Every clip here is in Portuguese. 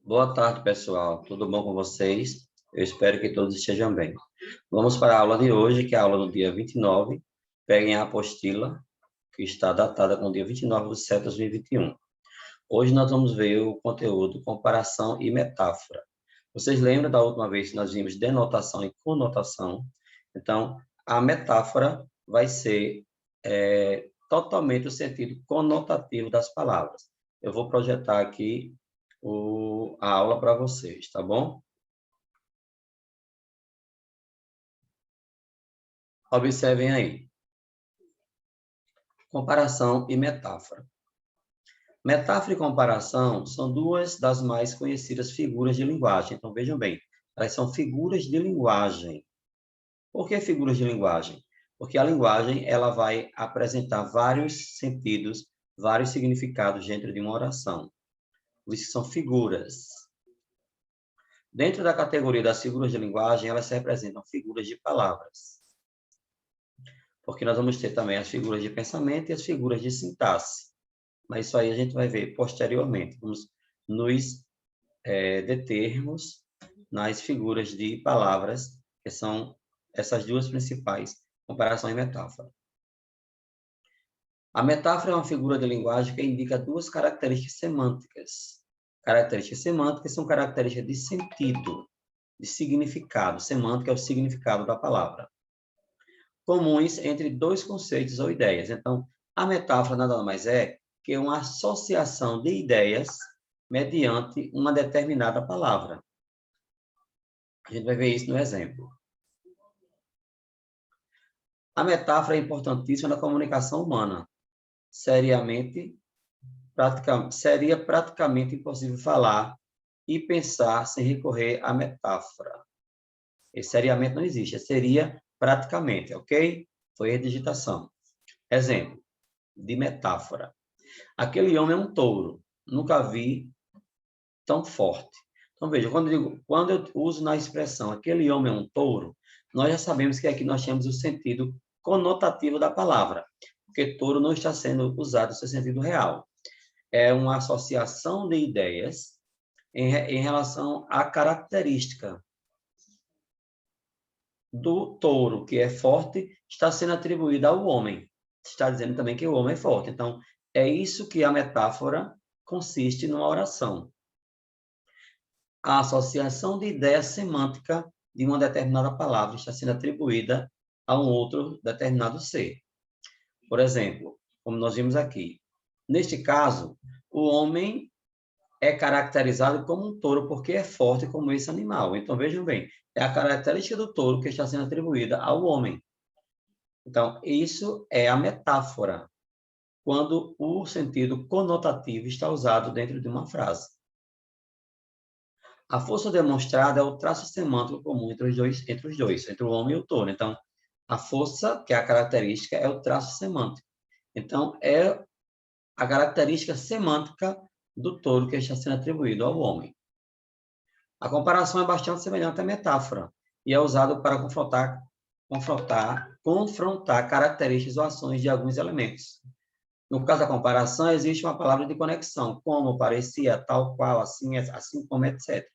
Boa tarde, pessoal. Tudo bom com vocês? Eu espero que todos estejam bem. Vamos para a aula de hoje, que é a aula do dia 29. Peguem a apostila, que está datada com o dia 29/7 de 2021. Hoje nós vamos ver o conteúdo comparação e metáfora. Vocês lembram da última vez que nós vimos denotação e conotação? Então, a metáfora vai ser totalmente o sentido conotativo das palavras. Eu vou projetar aqui a aula para vocês, tá bom? Observem aí. Comparação e metáfora. Metáfora e comparação são duas das mais conhecidas figuras de linguagem. Então, vejam bem, elas são figuras de linguagem. Por que figuras de linguagem? Porque a linguagem ela vai apresentar vários sentidos, vários significados dentro de uma oração. Por isso são figuras. Dentro da categoria das figuras de linguagem, elas representam figuras de palavras. Porque nós vamos ter também as figuras de pensamento e as figuras de sintaxe. Mas isso aí a gente vai ver posteriormente. Vamos nos determos nas figuras de palavras, que são essas duas principais, comparação e metáfora. A metáfora é uma figura de linguagem que indica duas características semânticas. Características semânticas são características de sentido, de significado. Semântica é o significado da palavra. Comuns entre dois conceitos ou ideias. Então, a metáfora nada mais é que uma associação de ideias mediante uma determinada palavra. A gente vai ver isso no exemplo. A metáfora é importantíssima na comunicação humana. Seria praticamente impossível falar e pensar sem recorrer à metáfora. Esse seriamente não existe, seria praticamente, ok? Foi a digitação. Exemplo de metáfora. Aquele homem é um touro. Nunca vi tão forte. Então, veja, quando eu uso na expressão aquele homem é um touro, nós já sabemos que aqui nós temos o sentido conotativo da palavra, porque touro não está sendo usado no seu sentido real. É uma associação de ideias em relação à característica do touro, que é forte, está sendo atribuída ao homem. Está dizendo também que o homem é forte. Então, é isso que a metáfora consiste numa oração. A associação de ideia semântica de uma determinada palavra está sendo atribuída a um outro determinado ser. Por exemplo, como nós vimos aqui, neste caso, o homem é caracterizado como um touro porque é forte como esse animal. Então, vejam bem, é a característica do touro que está sendo atribuída ao homem. Então, isso é a metáfora, quando o sentido conotativo está usado dentro de uma frase. A força demonstrada é o traço semântico comum entre os dois, entre o homem e o touro. Então, a força, que é a característica, é o traço semântico. Então, é a característica semântica do touro que está sendo atribuído ao homem. A comparação é bastante semelhante à metáfora e é usado para confrontar características ou ações de alguns elementos. No caso da comparação, existe uma palavra de conexão, como, parecia, tal qual, assim como, etc.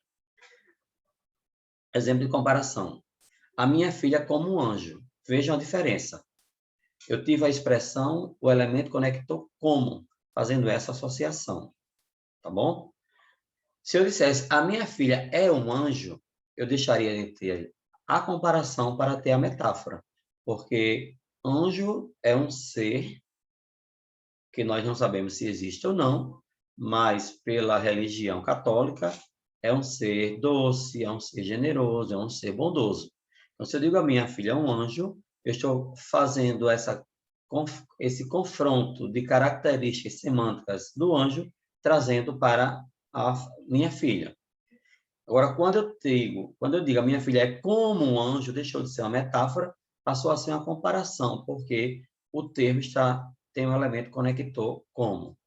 Exemplo de comparação. A minha filha é como um anjo. Vejam a diferença. Eu tive a expressão, o elemento conectou como, fazendo essa associação. Tá bom? Se eu dissesse, a minha filha é um anjo, eu deixaria de ter a comparação para ter a metáfora. Porque anjo é um ser que nós não sabemos se existe ou não, mas pela religião católica é um ser doce, é um ser generoso, é um ser bondoso. Então, se eu digo a minha filha é um anjo, eu estou fazendo esse confronto de características semânticas do anjo, trazendo para a minha filha. Agora, quando eu digo a minha filha é como um anjo, deixou de ser uma metáfora, passou a ser uma comparação, porque o termo tem um elemento conector como.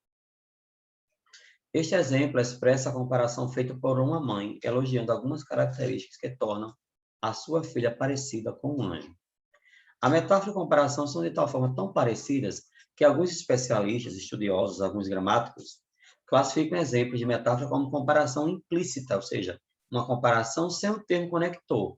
Este exemplo expressa a comparação feita por uma mãe, elogiando algumas características que tornam a sua filha parecida com um anjo. A metáfora e a comparação são de tal forma tão parecidas que alguns especialistas, estudiosos, alguns gramáticos, classifico um exemplo de metáfora como comparação implícita, ou seja, uma comparação sem o termo conector,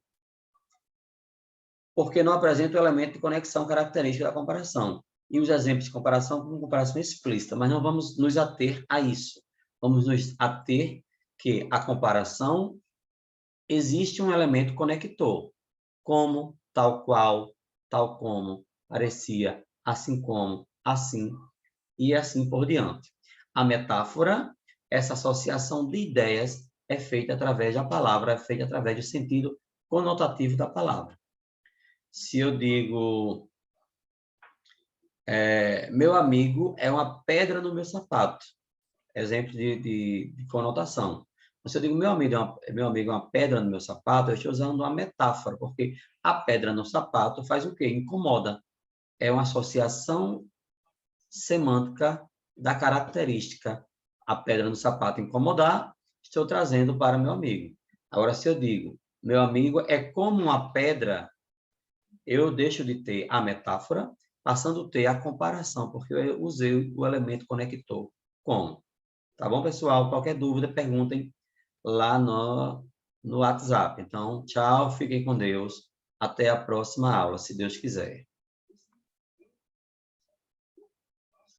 porque não apresenta o elemento de conexão característico da comparação. E os exemplos de comparação como comparação explícita, mas não vamos nos ater a isso. Vamos nos ater que a comparação existe um elemento conector, como, tal qual, tal como, parecia, assim como, assim, e assim por diante. A metáfora, essa associação de ideias, é feita através da palavra, é feita através do sentido conotativo da palavra. Se eu digo, meu amigo é uma pedra no meu sapato, exemplo de conotação. Se eu digo, meu amigo é uma pedra no meu sapato, eu estou usando uma metáfora, porque a pedra no sapato faz o quê? Incomoda. É uma associação semântica da característica. A pedra no sapato incomodar, estou trazendo para meu amigo. Agora, se eu digo, meu amigo é como uma pedra, eu deixo de ter a metáfora, passando a ter a comparação, porque eu usei o elemento conector. Como? Tá bom, pessoal? Qualquer dúvida, perguntem lá no WhatsApp. Então, tchau, fiquem com Deus. Até a próxima aula, se Deus quiser.